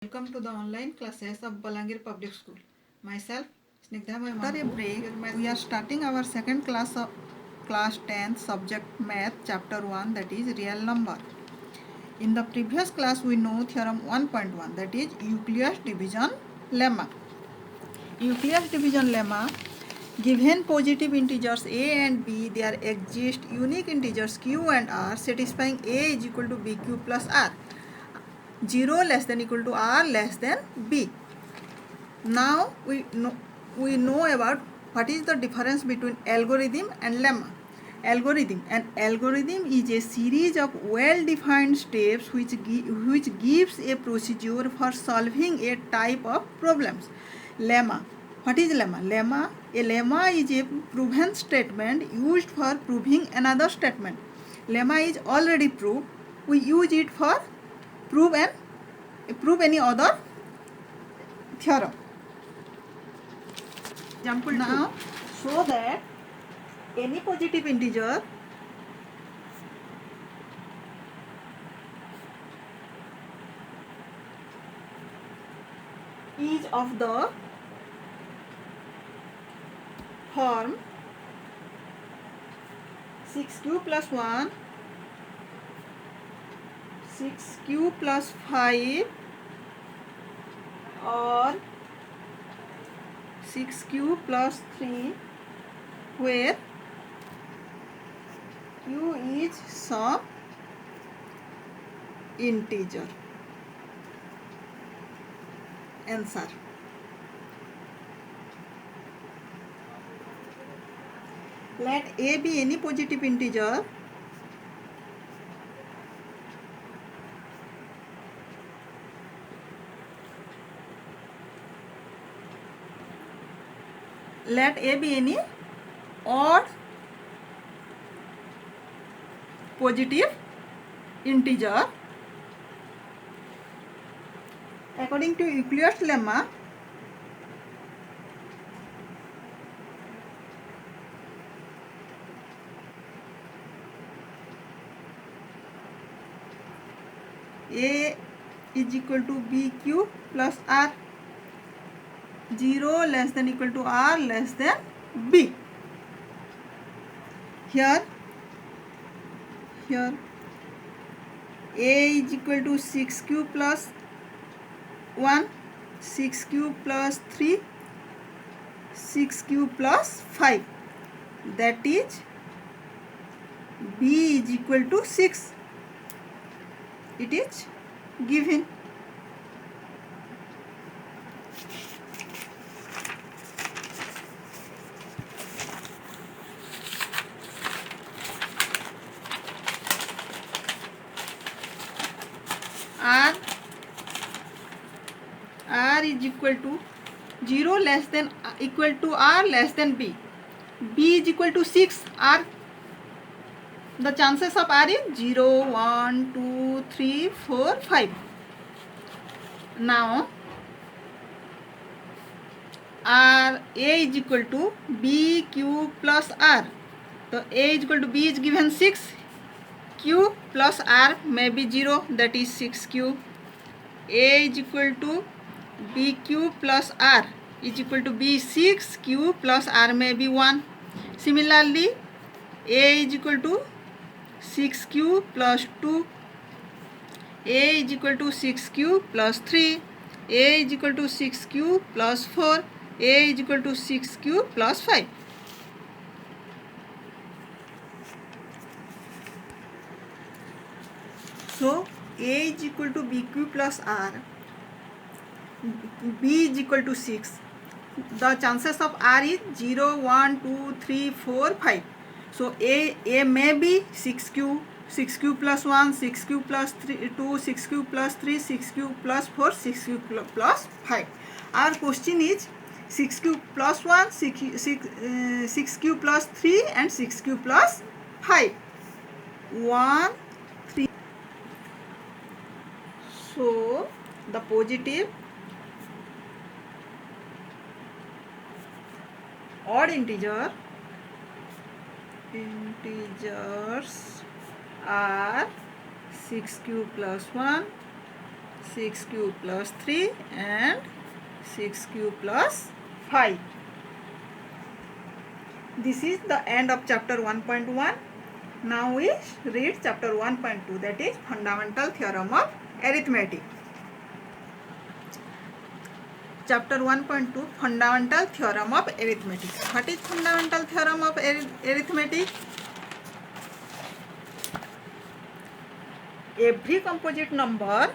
Welcome to the online classes of Balangir Public School. Myself, Snigdha Mahmood. After a break, we are starting our second class of class 10 subject math chapter 1, that is real number. In the previous class we know theorem 1.1, that is Euclid's division lemma. Euclid's division lemma: given positive integers a and b, there exist unique integers q and r satisfying a is equal to bq plus r. 0 less than equal to r less than b. Now we know about what is the difference between algorithm and lemma. An algorithm is a series of well-defined steps which gives a procedure for solving a type of problems. Lemma. What is lemma? A lemma is a proven statement used for proving another statement. Lemma is already proved. We use it for prove any other theorem. Example now, show that any positive integer is of the form 6q plus 1, 6q plus 5 or 6q plus 3, where q is some integer. Answer. Let a be any positive integer let a be any odd positive integer. According to Euclid's lemma, a is equal to bq plus r. 0 less than equal to r less than b. Here a is equal to 6q plus 1, 6q plus 3, 6q plus 5. That is b is equal to 6. It is given. R is equal to 0 less than equal to r less than b. B is equal to 6. R, the chances of r is 0, 1, 2, 3, 4, 5. Now r a is equal to bq plus r. So a is equal to b is given 6. Q plus r may be 0, that is 6q. A is equal to bq plus r is equal to b 6, q plus r may be 1. Similarly, a is equal to 6q plus 2, a is equal to 6q plus 3, a is equal to 6q plus 4, a is equal to 6q plus 5. So a is equal to bq plus r, b is equal to 6. The chances of r is 0, 1, 2, 3, 4, 5. So a may be 6q, 6q plus 1, 6q plus 3, 2, 6q plus 3, 6q plus 4, 6q plus 5. Our question is 6q plus 1, 6q plus 3 and 6q plus 5. 1, 3. So the positive odd integers are 6q plus 1, 6 cube plus 3 and 6 cube plus 5. This is the end of chapter 1.1. Now we read chapter 1.2, that is fundamental theorem of arithmetic. Chapter 1.2, fundamental theorem of arithmetic. What is fundamental theorem of arithmetic? Every composite number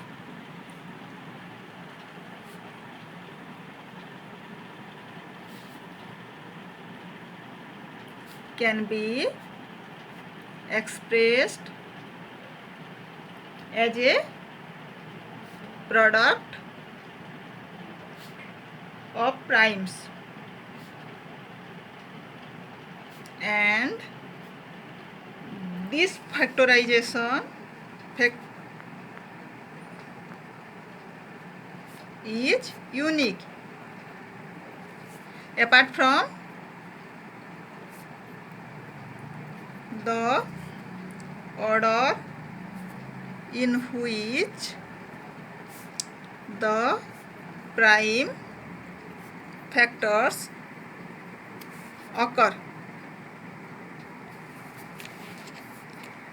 can be expressed as a product of primes, and this factorization is unique apart from the order in which the prime factors occur.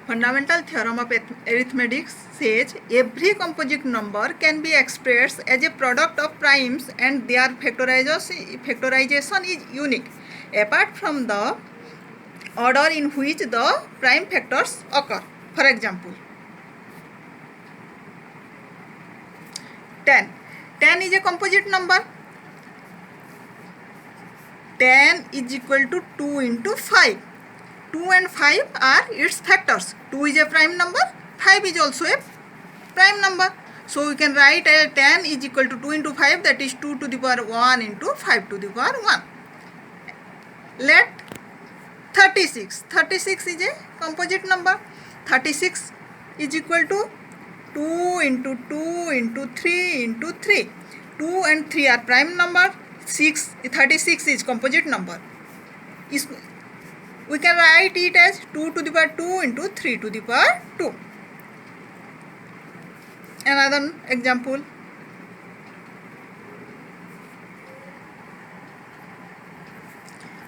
Fundamental theorem of arithmetic says every composite number can be expressed as a product of primes and their factorization is unique apart from the order in which the prime factors occur. For example, 10. 10 is a composite number. 10 is equal to 2 into 5. 2 and 5 are its factors. 2 is a prime number, 5 is also a prime number. So we can write 10 is equal to 2 into 5, that is 2 to the power 1 into 5 to the power 1. Let 36. 36 is a composite number. 36 is equal to 2 into 2 into 3 into 3. 2 and 3 are prime number. 36 is composite number. We can write it as 2 to the power 2 into 3 to the power 2. Another example.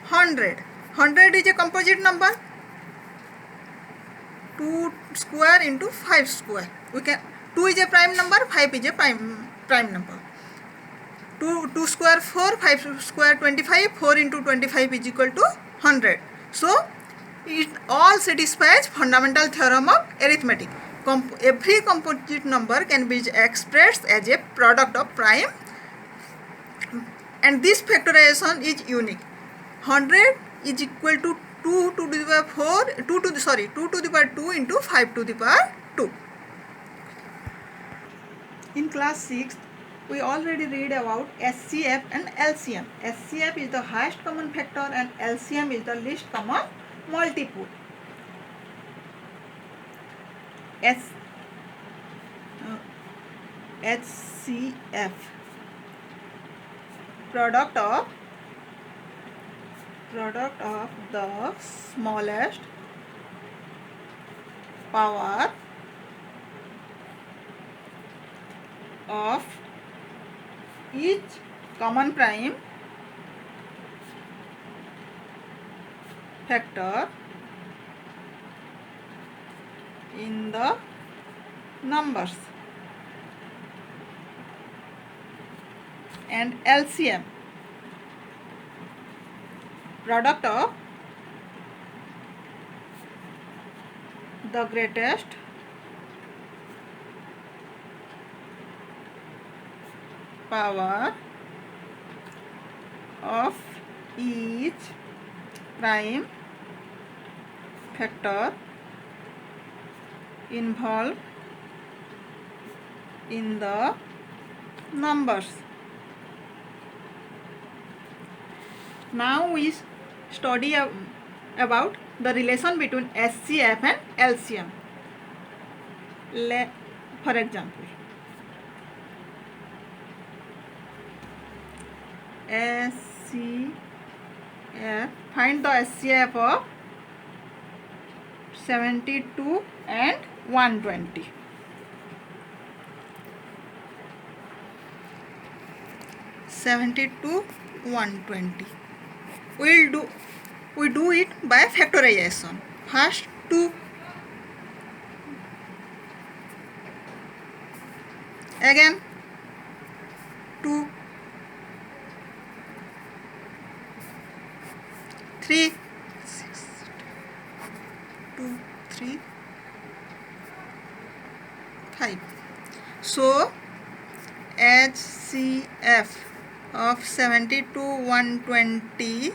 100. 100 is a composite number. 2 square into 5 square. 2 is a prime number, 5 is a prime number. 2 square 4, 5 square 25, 4 into 25 is equal to 100. So it all satisfies fundamental theorem of arithmetic. Every composite number can be expressed as a product of prime, and this factorization is unique. 100 is equal to 2 to the power 2 to the power 2 into 5 to the power 2. In class 6, we already read about SCF and LCM. SCF is the highest common factor and LCM is the least common multiple. HCF, product of the smallest power of each common prime factor in the numbers, and LCM, product of the greatest power of each prime factor involved in the numbers. Now we study about the relation between SCF and LCM. For example, SCF, find the SCF of 72 and 120. 72 120. We do it by factorization. First 2, again 2, 3, 6, 2, 3, 5. So HCF of 72 120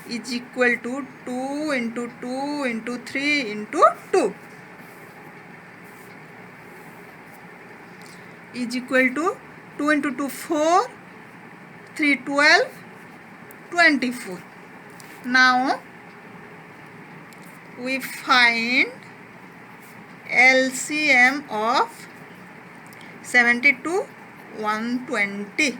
is equal to 2 into 2 into 3 into 2 is equal to 2 into 2 4, 3 12, 24. Now we find LCM of 72 120.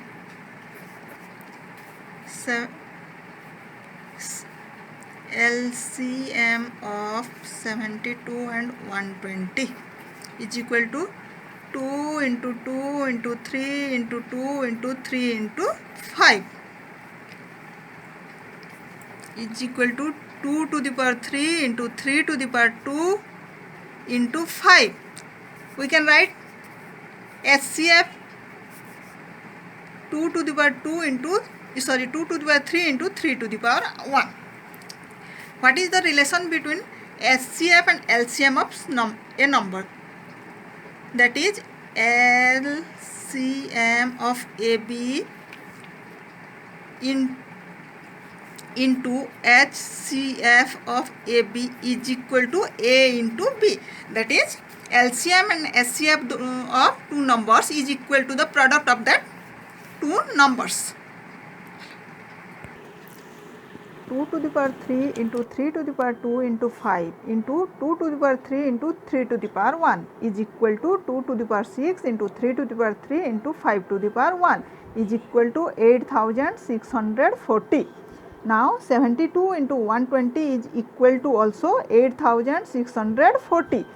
LCM of 72 and 120 is equal to 2 into 2 into 3 into 2 into 3 into 5 is equal to 2 to the power 3 into 3 to the power 2 into 5. We can write HCF 2 to the power 2 into 2 to the power 3 into 3 to the power 1. What is the relation between HCF and LCM of a number? That is LCM of AB into HCF of AB is equal to A into B. That is LCM and HCF of two numbers is equal to the product of that two numbers. 2 to the power 3 into 3 to the power 2 into 5 into 2 to the power 3 into 3 to the power 1 is equal to 2 to the power 6 into 3 to the power 3 into 5 to the power 1 is equal to 8640. Now 72 into 120 is equal to also 8640.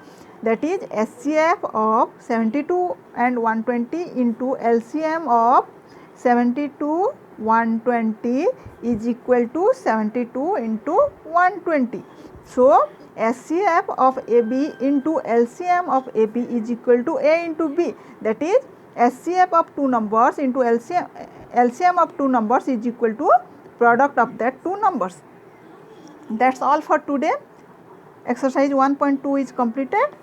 That is HCF of 72 and 120 into LCM of 72 120 is equal to 72 into 120. So HCF of AB into LCM of AB is equal to A into B. That is HCF of two numbers into LCM of two numbers is equal to product of that two numbers. That's all for today. Exercise 1.2 is completed.